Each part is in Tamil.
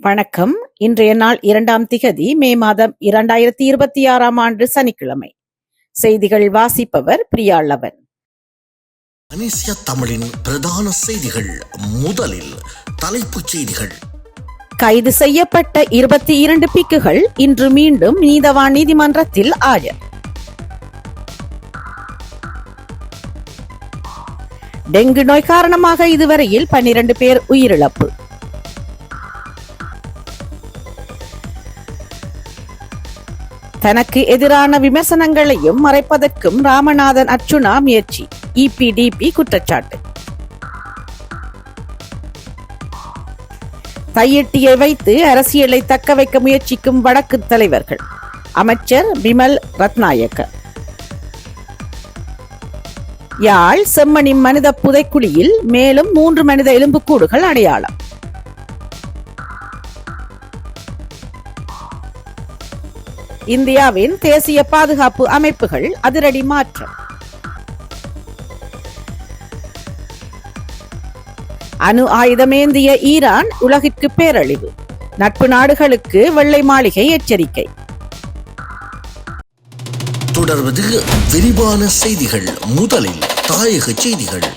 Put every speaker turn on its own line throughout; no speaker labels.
வணக்கம். இன்றைய நாள் 2ஆம் திகதி மே மாதம் 2026 சனிக்கிழமை. செய்திகள் வாசிப்பவர் பிரியாளவன்.
மலேசிய தமிழின் பிரதான செய்திகள். முதலில் தலைப்புச் செய்திகள்.
கைது செய்யப்பட்ட 22 பிக்குகள் இன்று மீண்டும் நீதவான் நீதிமன்றத்தில் ஆஜர். டெங்கு நோய் காரணமாக இதுவரையில் 12 பேர் உயிரிழப்பு. தனக்கு எதிரான விமர்சனங்களையும் மறைப்பதற்கும் ராமநாதன் அர்ச்சுனா முயற்சி, இபிடிபி குற்றச்சாட்டு. தையிட்டியை வைத்து அரசியலை தக்க வைக்க முயற்சிக்கும் வடக்கு தலைவர்கள், அமைச்சர் பிமல் ரத்நாயக்க. யாழ் செம்மணி மனித புதைக்குழியில் மேலும் 3 மனித எலும்புக்கூடுகள் அடையாளம். இந்தியாவின் தேசிய பாதுகாப்பு அமைப்புகள் அதிரடி மாற்றம். அணு ஆயுதமேந்திய ஈரான் உலகிற்கு பேரழிவு, நட்பு நாடுகளுக்கு வெள்ளை மாளிகை எச்சரிக்கை.
தொடர்வது விரிவான செய்திகள். முதலில் தாயக செய்திகள்.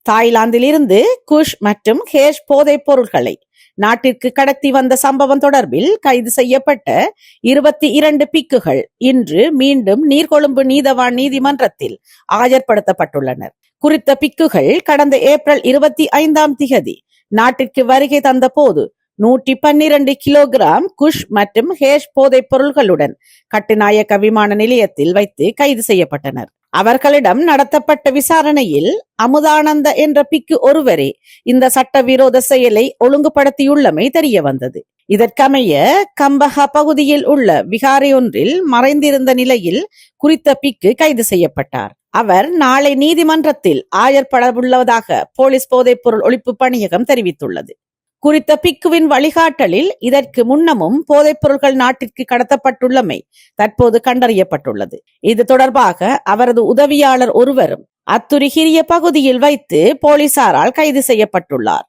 தாய்லாந்திலிருந்து குஷ் மற்றும் ஹேஷ் போதைப் பொருட்களை நாட்டிற்கு கடத்தி வந்த சம்பவம் தொடர்பில் கைது செய்யப்பட்ட 22 பிக்குகள் இன்று மீண்டும் நீர்கொழும்பு நீதவான் நீதிமன்றத்தில் ஆஜர்படுத்தப்பட்டுள்ளனர். குறித்த பிக்குகள் கடந்த ஏப்ரல் 25ஆம் திகதி நாட்டிற்கு வருகை தந்த போது 112 கிலோகிராம் குஷ் மற்றும் ஹேஷ் போதைப் பொருள்களுடன் கட்டுநாயக்க விமான நிலையத்தில் வைத்து கைது செய்யப்பட்டனர். அவர்களிடம் நடத்தப்பட்ட விசாரணையில் அமுதானந்த என்ற பிக்கு ஒருவரே இந்த சட்டவிரோத செயலை ஒழுங்குபடுத்தியுள்ளமை தெரிய வந்தது. இதற்கமைய கம்பஹா பகுதியில் உள்ள விகாரை ஒன்றில் மறைந்திருந்த நிலையில் குறித்த பிக்கு கைது செய்யப்பட்டார். அவர் நாளை நீதிமன்றத்தில் ஆஜர்படவுள்ளதாக போலீஸ் போதைப் பொருள் ஒழிப்பு பணியகம் தெரிவித்துள்ளது. குறித்த பிக்குவின் வழிகாட்டலில் இதற்கு முன்னமும் போதைப் பொருட்கள் நாட்டிற்கு கடத்தப்பட்டுள்ளமை தற்போது கண்டறியப்பட்டுள்ளது. இது தொடர்பாக அவரது உதவியாளர் ஒருவரும் அத்துரிகிரிய பகுதியில் வைத்து போலீசாரால் கைது செய்யப்பட்டுள்ளார்.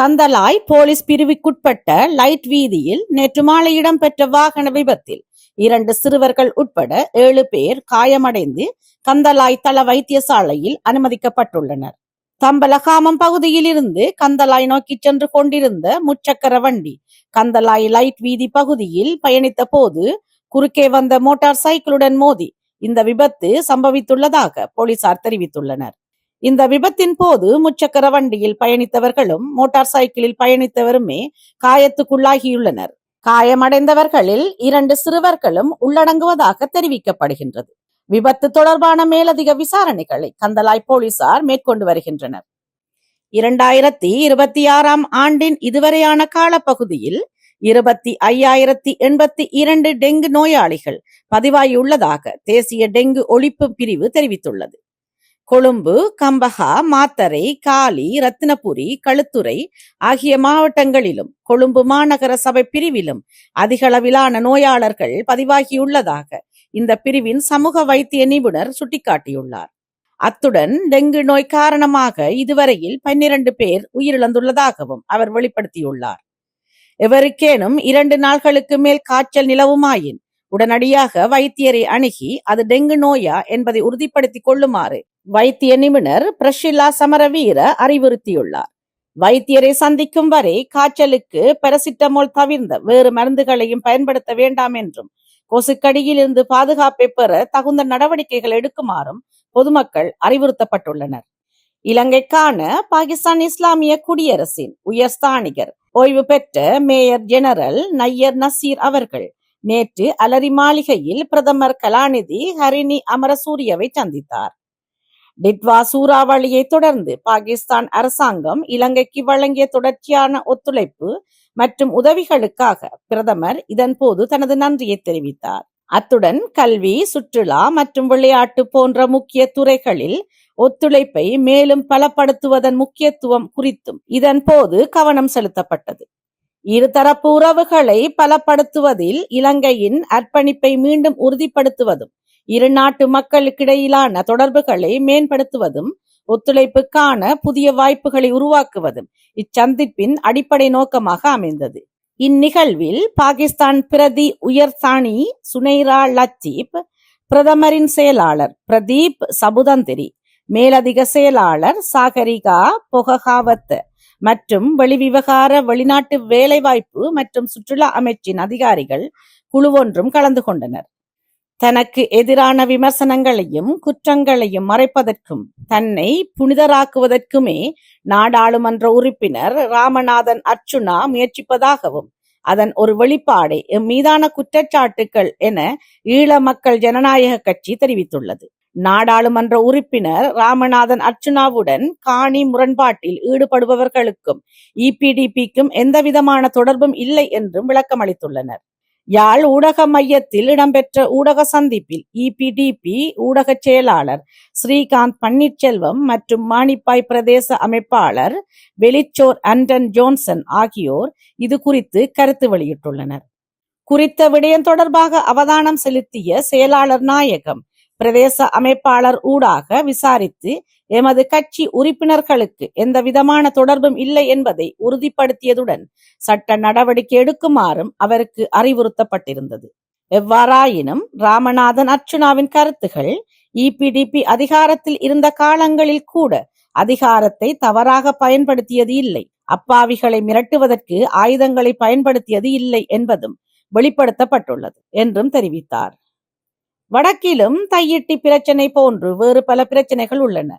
கந்தலாய் போலீஸ் பிரிவுக்குட்பட்ட லைட் வீதியில் நேற்று மாலை இடம்பெற்ற வாகன விபத்தில் 2 சிறுவர்கள் உட்பட 7 பேர் காயமடைந்து கந்தலாய் தள வைத்தியசாலையில் அனுமதிக்கப்பட்டுள்ளனர். தம்பலகாமம் பகுதியில் இருந்து கந்தலாய் நோக்கி சென்று கொண்டிருந்த முச்சக்கர வண்டி கந்தலாய் லைட் வீதி பகுதியில் பயணித்த போது குறுக்கே வந்த மோட்டார் சைக்கிளுடன் மோதி இந்த விபத்து சம்பவித்துள்ளதாக போலீசார் தெரிவித்துள்ளனர். இந்த விபத்தின் போது முச்சக்கர வண்டியில் பயணித்தவர்களும் மோட்டார் சைக்கிளில் பயணித்தவருமே காயத்துக்குள்ளாகியுள்ளனர். காயமடைந்தவர்களில் 2 சிறுவர்களும் உள்ளடங்குவதாக தெரிவிக்கப்படுகின்றது. விபத்து தொடர்பான மேலதிக விசாரணைகளை கந்தலாய் போலீசார் மேற்கொண்டு வருகின்றனர். 2026ஆம் ஆண்டின் இதுவரையான காலப்பகுதியில் 25,082 டெங்கு நோயாளிகள் பதிவாகியுள்ளதாக தேசிய டெங்கு ஒழிப்பு பிரிவு தெரிவித்துள்ளது. கொழும்பு, கம்பஹா, மாத்தறை, காலி, ரத்தினபுரி, களுத்துறை ஆகிய மாவட்டங்களிலும் கொழும்பு மாநகர சபை பிரிவிலும் அதிகளவிலான நோயாளர்கள் பதிவாகியுள்ளதாக இந்த பிரிவின் சமூக வைத்திய நிபுணர் சுட்டிக்காட்டியுள்ளார். அத்துடன் டெங்கு நோய் காரணமாக இதுவரையில் 12 பேர் உயிரிழந்துள்ளதாகவும் அவர் வெளிப்படுத்தியுள்ளார். எவருக்கேனும் 2 நாள்களுக்கு மேல் காய்ச்சல் நிலவுமாயின் உடனடியாக வைத்தியரை அணுகி அது டெங்கு நோயா என்பதை உறுதிப்படுத்திக் கொள்ளுமாறு வைத்திய நிபுணர் பிரஷிலா சமரவீர அறிவுறுத்தியுள்ளார். வைத்தியரை சந்திக்கும் வரை காய்ச்சலுக்கு பாராசிட்டமால் தவிர்ந்த வேறு மருந்துகளையும் பயன்படுத்த வேண்டாம் என்றும் கொசுக்கடியில் இருந்து பாதுகாப்பை பெற தகுந்த நடவடிக்கைகள் எடுக்குமாறும் பொதுமக்கள் அறிவுறுத்தப்பட்டுள்ளனர். இலங்கைக்கான பாகிஸ்தான் இஸ்லாமிய குடியரசின் உயர்ஸ்தானிகர் ஓய்வு பெற்ற மேயர் ஜெனரல் நையர் நசீர் அவர்கள் நேற்று அலரி மாளிகையில் பிரதமர் கலாநிதி ஹரிணி அமரசூரியவை சந்தித்தார். டிட்வா சூறாவளியை தொடர்ந்து பாகிஸ்தான் அரசாங்கம் இலங்கைக்கு வழங்கிய தொடர்ச்சியான ஒத்துழைப்பு மற்றும் உதவிகளுக்காக பிரதமர் இதன்போது தனது நன்றியை தெரிவித்தார். அத்துடன் கல்வி, சுற்றுலா மற்றும் விளையாட்டு போன்ற முக்கிய துறைகளில் ஒத்துழைப்பை மேலும் பலப்படுத்துவதன் முக்கியத்துவம் குறித்தும் இதன்போது கவனம் செலுத்தப்பட்டது. இருதரப்பு உறவுகளை பலப்படுத்துவதில் இலங்கையின் அர்ப்பணிப்பை மீண்டும் உறுதிப்படுத்துவதும், இரு நாட்டு மக்களுக்கிடையிலான தொடர்புகளை மேம்படுத்துவதும் ஒத்துழைப்புக்கான புதிய வாய்ப்புகளை உருவாக்குவதும் இச்சந்திப்பின் அடிப்படை நோக்கமாக அமைந்தது. இந்நிகழ்வில் பாகிஸ்தான் பிரதி உயர்சாணி சுனைரா லத்தீப், பிரதமரின் செயலாளர் பிரதீப் சபுதந்திரி, மேலதிக செயலாளர் சாகரிகா பொககாவத் மற்றும் வெளிவிவகார, வெளிநாட்டு வேலைவாய்ப்பு மற்றும் சுற்றுலா அமைச்சின் அதிகாரிகள் குழுவொன்றும் கலந்து கொண்டனர். தனக்கு எதிரான விமர்சனங்களையும் குற்றங்களையும் மறைப்பதற்கும் தன்னை புனிதராக்குவதற்குமே நாடாளுமன்ற உறுப்பினர் ராமநாதன் அர்ச்சுனா முயற்சிப்பதாகவும் அதன் ஒரு வெளிப்பாடே மீதான குற்றச்சாட்டுக்கள் என ஈழ மக்கள் ஜனநாயக கட்சி தெரிவித்துள்ளது. நாடாளுமன்ற உறுப்பினர் ராமநாதன் அர்ச்சுனாவுடன் காணி முரண்பாட்டில் ஈடுபடுபவர்களுக்கும் இபிடிபிக்கும் எந்தவிதமான தொடர்பும் இல்லை என்றும் விளக்கம் அளித்துள்ளனர். யாழ் ஊடக மையத்தில் இடம்பெற்ற ஊடக சந்திப்பில் இபிடிபி ஊடக செயலாளர் ஸ்ரீகாந்த் பன்னீர்செல்வம் மற்றும் மானிப்பாய் பிரதேச அமைப்பாளர் வெளிச்சோர் அண்டன் ஜோன்சன் ஆகியோர் இது குறித்து கருத்து வெளியிட்டுள்ளனர். குறித்த விடயம் தொடர்பாக அவதானம் செலுத்திய செயலாளர் நாயகம் பிரதேச அமைப்பாளர் ஊடாக விசாரித்து எமது கட்சி உறுப்பினர்களுக்கு எந்தவிதமான தொடர்பும் இல்லை என்பதை உறுதிப்படுத்தியதுடன் சட்ட நடவடிக்கை எடுக்குமாறும் அவருக்கு அறிவுறுத்தப்பட்டிருந்தது. எவ்வாறாயினும் ராமநாதன் அர்ச்சுனாவின் கருத்துகள் இபிடிபி அதிகாரத்தில் இருந்த காலங்களில் கூட அதிகாரத்தை தவறாக பயன்படுத்தியது இல்லை, அப்பாவிகளை மிரட்டுவதற்கு ஆயுதங்களை பயன்படுத்தியது இல்லை என்பதும் வெளிப்படுத்தப்பட்டுள்ளது என்றும் தெரிவித்தார். வடக்கிலும் தையிட்டி பிரச்சனை போன்று வேறு பல பிரச்சனைகள் உள்ளன.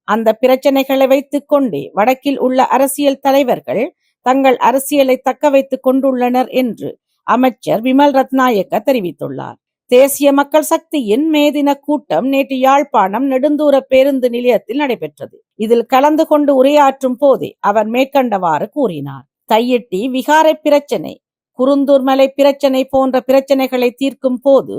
அந்த பிரச்சனைகளை வைத்துக் கொண்டே வடக்கில் உள்ள அரசியல் தலைவர்கள் தங்கள் அரசியலை தக்க வைத்துக் கொண்டுள்ளனர் என்று அமைச்சர் விமல் ரத்நாயக்க தெரிவித்துள்ளார். தேசிய மக்கள் சக்தியின் மேதின கூட்டம் நேற்று யாழ்ப்பாணம் நெடுந்தூர பேருந்து நிலையத்தில் நடைபெற்றது. இதில் கலந்து கொண்டு உரையாற்றும் போதே அவர் மேற்கண்டவாறு கூறினார். தையிட்டி விகாரை பிரச்சனை, குருந்தூர் மலை பிரச்சனை போன்ற பிரச்சனைகளை தீர்க்கும் போது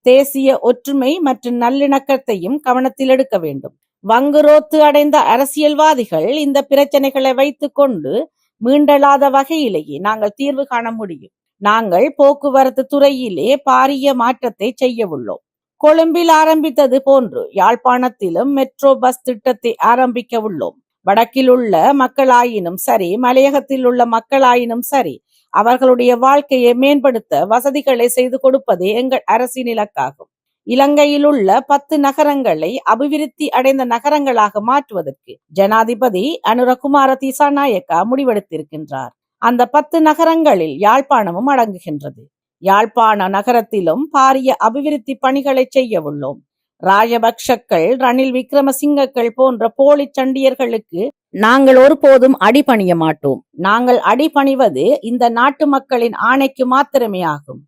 தேசிய ஒற்றுமை மற்றும் நல்லிணக்கத்தையும் கவனத்தில் எடுக்க வேண்டும். வங்குரோத்து அடைந்த அரசியல்வாதிகள் இந்த பிரச்சனைகளை வைத்துக் கொண்டு மீண்டெழாத வகையிலேயே நாங்கள் தீர்வு காண முடியும். நாங்கள் போக்குவரத்து துறையிலே பாரிய மாற்றத்தை செய்ய உள்ளோம். கொழும்பில் ஆரம்பித்தது போன்று யாழ்ப்பாணத்திலும் மெட்ரோ பஸ் திட்டத்தை ஆரம்பிக்க உள்ளோம். வடக்கில் உள்ள மக்களாயினும் சரி, மலையகத்தில் உள்ள மக்களாயினும் சரி, அவர்களுடைய வாழ்க்கையை மேம்படுத்த வசதிகளை செய்து கொடுப்பதே எங்கள் அரசின் இலக்காகும். இலங்கையில் உள்ள 10 நகரங்களை அபிவிருத்தி அடைந்த நகரங்களாக மாற்றுவதற்கு ஜனாதிபதி அனுரகுமார திசாநாயக்கா முடிவெடுத்திருக்கின்றார். அந்த 10 நகரங்களில் யாழ்ப்பாணமும் அடங்குகின்றது. யாழ்ப்பாண நகரத்திலும் பாரிய அபிவிருத்தி பணிகளை செய்ய உள்ளோம். ராஜபக்ஷக்கள், ரணில் விக்ரமசிங்கக்கள் போன்ற போலி சண்டியர்களுக்கு நாங்கள் ஒருபோதும் அடிபணிய மாட்டோம். நாங்கள் அடிபணிவது இந்த நாட்டு மக்களின் ஆணைக்கு மாத்திரமே ஆகும்.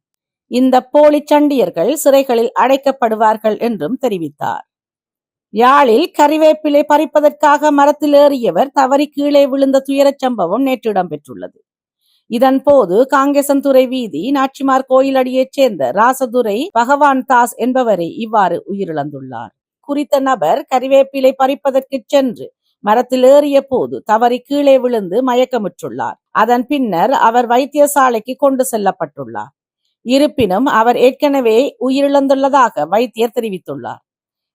இந்த போலி சண்டியர்கள் சிறைகளில் அடைக்கப்படுவார்கள் என்றும் தெரிவித்தார். யாழில் கறிவேப்பிலை பறிப்பதற்காக மரத்தில் ஏறியவர் தவறி கீழே விழுந்த துயரச் சம்பவம் நேற்று இடம்பெற்றுள்ளது. இதன் போது காங்கேசன்துறை வீதி நாச்சிமார் கோயிலடியைச் சேர்ந்த ராசதுரை பகவான் தாஸ் என்பவரை இவ்வாறு உயிரிழந்துள்ளார். குறித்த நபர் கறிவேப்பிலை பறிப்பதற்கு சென்று மரத்தில் ஏறிய போது தவறி கீழே விழுந்து மயக்கமுற்றுள்ளார். அதன் பின்னர் அவர் வைத்தியசாலைக்கு கொண்டு செல்லப்பட்டுள்ளார். இருப்பினும் அவர் ஏற்கனவே உயிரிழந்துள்ளதாக வைத்தியர் தெரிவித்துள்ளார்.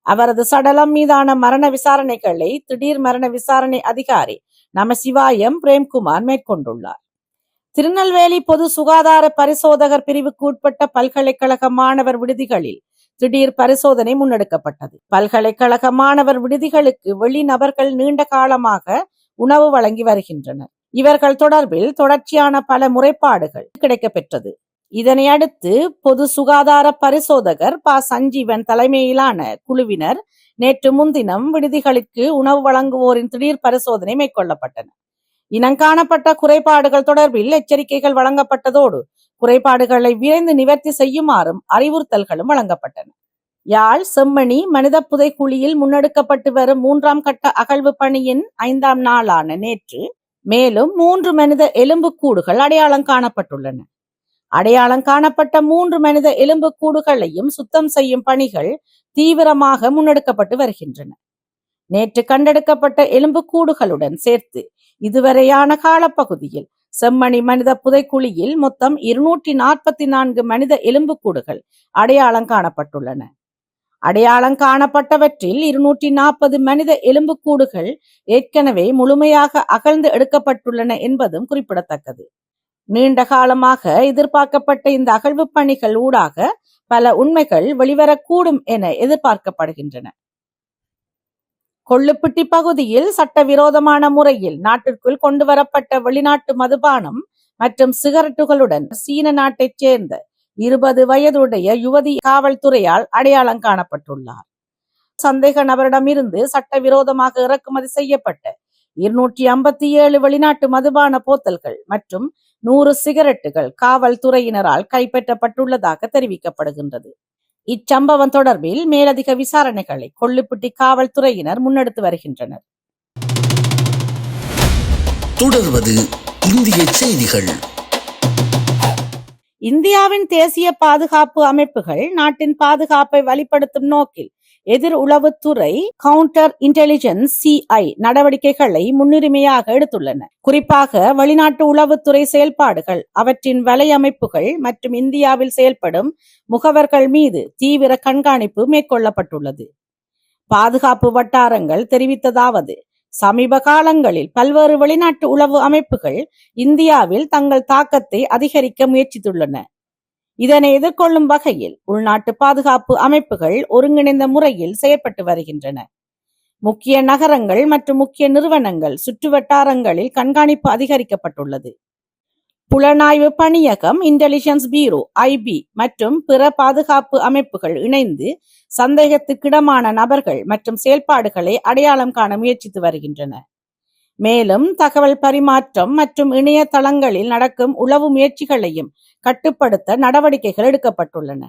அவரது சடலம் மீதான மரண விசாரணைகளை திடீர் மரண விசாரணை அதிகாரி நமசிவாயம் பிரேம்குமார் மேற்கொண்டுள்ளார். திருநெல்வேலி பொது சுகாதார பரிசோதகர் பிரிவுக்கு உட்பட்ட பல்கலைக்கழக மாணவர் விடுதிகளில் திடீர் பரிசோதனை முன்னெடுக்கப்பட்டது. பல்கலைக்கழக மாணவர் விடுதிகளுக்கு வெளிநபர்கள் நீண்ட காலமாக உணவு வழங்கி வருகின்றனர். இவர்கள் தொடர்பில் தொடர்ச்சியான பல முறைப்பாடுகள் கிடைக்கப்பெற்றது. இதனை அடுத்து பொது சுகாதார பரிசோதகர் ப. சஞ்சீவன் தலைமையிலான குழுவினர் நேற்று முன்தினம் விடுதிகளுக்கு உணவு வழங்குவோரின் திடீர் பரிசோதனை மேற்கொள்ளப்பட்டன. இனங்காணப்பட்ட குறைபாடுகள் தொடர்பில் எச்சரிக்கைகள் வழங்கப்பட்டதோடு குறைபாடுகளை விரைந்து நிவர்த்தி செய்யுமாறும் அறிவுறுத்தல்களும் வழங்கப்பட்டன. யாழ் செம்மணி மனித புதைக்குழியில் முன்னெடுக்கப்பட்டு வரும் 3ஆம் கட்ட அகழ்வு பணியின் 5ஆம் நாளான நேற்று மேலும் 3 மனித எலும்புக்கூடுகள் அடையாளம் காணப்பட்டுள்ளன. அடையாளம் காணப்பட்ட 3 மனித எலும்புக்கூடுகளையும் சுத்தம் செய்யும் பணிகள் தீவிரமாக முன்னெடுக்கப்பட்டு வருகின்றன. நேற்று கண்டெடுக்கப்பட்ட எலும்புக்கூடுகளுடன் சேர்த்து இதுவரையான காலப்பகுதியில் செம்மணி மனித புதைக்குழியில் மொத்தம் 244 மனித எலும்புக்கூடுகள் அடையாளம் காணப்பட்டுள்ளன. அடையாளம் காணப்பட்டவற்றில் 240 மனித எலும்புக்கூடுகள் ஏற்கனவே முழுமையாக அகழ்ந்து எடுக்கப்பட்டுள்ளன என்பதும் குறிப்பிடத்தக்கது. நீண்ட காலமாக எதிர்பார்க்கப்பட்ட இந்த அகழ்வு பணிகள் ஊடாக பல உண்மைகள் வெளிவரக்கூடும் என எதிர்பார்க்கப்படுகின்றன. கொள்ளுப்பிட்டி பகுதியில் சட்டவிரோதமான முறையில் நாட்டிற்குள் கொண்டுவரப்பட்ட வெளிநாட்டு மதுபானம் மற்றும் சிகரெட்டுகளுடன் சீன நாட்டைச் சேர்ந்த 20 வயதுடைய யுவதி காவல்துறையால் அடையாளம் காணப்பட்டுள்ளார். சந்தேக நபரிடமிருந்து சட்டவிரோதமாக இறக்குமதி செய்யப்பட்ட 257 வெளிநாட்டு மதுபான போத்தல்கள் மற்றும் 100 சிகரெட்டுகள் காவல்துறையினரால் கைப்பற்றப்பட்டுள்ளதாக தெரிவிக்கப்படுகின்றது. இச்சம்பவம் தொடர்பில் மேலதிக விசாரணைகளை கொள்ளுப்பிட்டி காவல்துறையினர் முன்னெடுத்து வருகின்றனர்.
தொடர்வது இந்திய செய்திகள்.
இந்தியாவின் தேசிய பாதுகாப்பு அமைப்புகள் நாட்டின் பாதுகாப்பை வலுப்படுத்தும் நோக்கில் எதிர் உளவுத்துறை கவுண்டர் இன்டெலிஜென்ஸ் CI நடவடிக்கைகளை முன்னுரிமையாக எடுத்துள்ளன. குறிப்பாக வெளிநாட்டு உளவுத்துறை செயல்பாடுகள், அவற்றின் வலையமைப்புகள் மற்றும் இந்தியாவில் செயல்படும் முகவர்கள் மீது தீவிர கண்காணிப்பு மேற்கொள்ளப்பட்டுள்ளது. பாதுகாப்பு வட்டாரங்கள் தெரிவித்ததாவது, சமீப காலங்களில் பல்வேறு வெளிநாட்டு உளவு அமைப்புகள் இந்தியாவில் தங்கள் தாக்கத்தை அதிகரிக்க முயற்சித்துள்ளன. இதனை எதிர்கொள்ளும் வகையில் உள்நாட்டு பாதுகாப்பு அமைப்புகள் ஒருங்கிணைந்த முறையில் செயற்பட்டு வருகின்றன. முக்கிய நகரங்கள் மற்றும் முக்கிய நிறுவனங்கள் சுற்றுவட்டாரங்களில் கண்காணிப்பு அதிகரிக்கப்பட்டுள்ளது. புலனாய்வு பணியகம், இன்டெலிஜென்ஸ் பியூரோ IB மற்றும் பிற பாதுகாப்பு அமைப்புகள் இணைந்து சந்தேகத்துக்கிடமான நபர்கள் மற்றும் செயல்பாடுகளை அடையாளம் காண முயற்சித்து வருகின்றன. மேலும் தகவல் பரிமாற்றம் மற்றும் இணையதளங்களில் நடக்கும் உளவு முயற்சிகளையும் கட்டுப்படுத்த நடவடிக்கைகள் எடுக்கப்பட்டுள்ளன.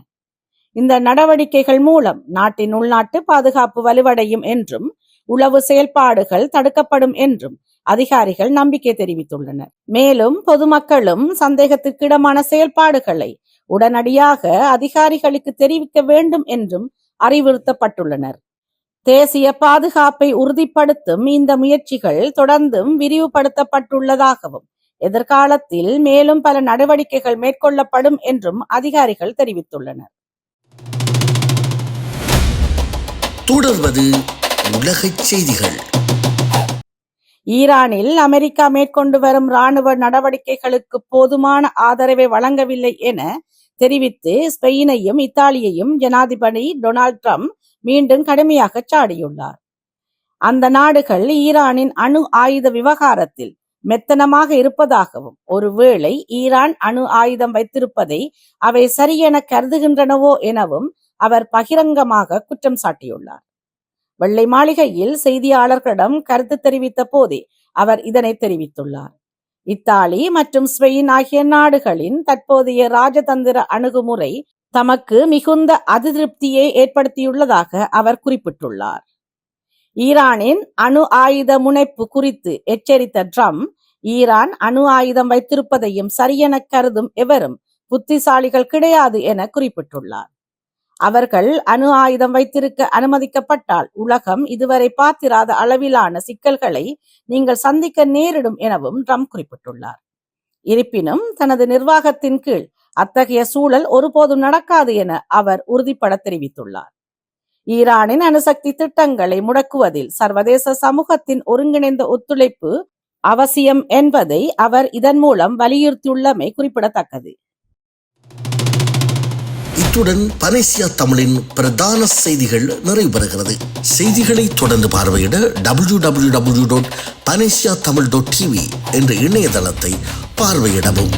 இந்த நடவடிக்கைகள் மூலம் நாட்டின் உள்நாட்டு பாதுகாப்பு வலுவடையும் என்றும் உளவு செயல்பாடுகள் தடுக்கப்படும் என்றும் அதிகாரிகள் நம்பிக்கை தெரிவித்துள்ளனர். மேலும் பொதுமக்களும் சந்தேகத்திற்கிடமான செயல்பாடுகளை உடனடியாக அதிகாரிகளுக்கு தெரிவிக்க வேண்டும் என்றும் அறிவுறுத்தப்பட்டுள்ளனர். தேசிய பாதுகாப்பை உறுதிப்படுத்தும் இந்த முயற்சிகள் தொடர்ந்தும் விரிவுபடுத்தப்பட்டுள்ளதாகவும் எதிர்காலத்தில் மேலும் பல நடவடிக்கைகள் மேற்கொள்ளப்படும் என்றும் அதிகாரிகள் தெரிவித்துள்ளனர்.
தொடர்வது உலகச் செய்திகள்.
ஈரானில் அமெரிக்கா மேற்கொண்டு வரும் இராணுவ நடவடிக்கைகளுக்கு போதுமான ஆதரவை வழங்கவில்லை என தெரிவித்து ஸ்பெயினையும் இத்தாலியையும் ஜனாதிபதி டொனால்ட் ட்ரம்ப் மீண்டும் கடுமையாக சாடியுள்ளார். அந்த நாடுகள் ஈரானின் அணு ஆயுத விவகாரத்தில் மெத்தனமாக இருப்பதாகவும், ஒருவேளை ஈரான் அணு ஆயுதம் வைத்திருப்பதை அவை சரியென கருதுகின்றனவோ எனவும் அவர் பகிரங்கமாக குற்றம் சாட்டியுள்ளார். வெள்ளை மாளிகையில் செய்தியாளர்களிடம் கருத்து தெரிவித்த போதே அவர் இதனை தெரிவித்துள்ளார். இத்தாலி மற்றும் ஸ்பெயின் ஆகிய நாடுகளின் தற்போதைய ராஜதந்திர அணுகுமுறை தமக்கு மிகுந்த அதிருப்தியை ஏற்படுத்தியுள்ளதாக அவர் குறிப்பிட்டுள்ளார். ஈரானின் அணு ஆயுத முனைப்பு குறித்து எச்சரித்த ட்ரம்ப், ஈரான் அணு ஆயுதம் வைத்திருப்பதையும் சரியென கருதும் எவரும் புத்திசாலிகள் கிடையாது என குறிப்பிட்டுள்ளார். அவர்கள் அணு ஆயுதம் வைத்திருக்க அனுமதிக்கப்பட்டால் உலகம் இதுவரை பார்த்திராத அளவிலான சிக்கல்களை நீங்கள் சந்திக்க நேரிடும் எனவும் ட்ரம்ப் குறிப்பிட்டுள்ளார். இருப்பினும் தனது நிர்வாகத்தின் கீழ் அத்தகைய சூழல் ஒருபோதும் நடக்காது என அவர் உறுதிபட தெரிவித்துள்ளார். ஈரானின் அணுசக்தி திட்டங்களை முடக்குவதில் சர்வதேச சமூகத்தின் ஒருங்கிணைந்த ஒத்துழைப்பு அவசியம் என்பதை அவர் இதன் மூலம் வலியுறுத்தியுள்ளமை குறிப்பிடத்தக்கது.
இத்துடன் பனேசியா தமிழின் பிரதான செய்திகள் நிறைவு பெறுகிறது. செய்திகளை தொடர்ந்து பார்வையிட www.panesiatamil.tv என்ற இணையதளத்தை பார்வையிடவும்.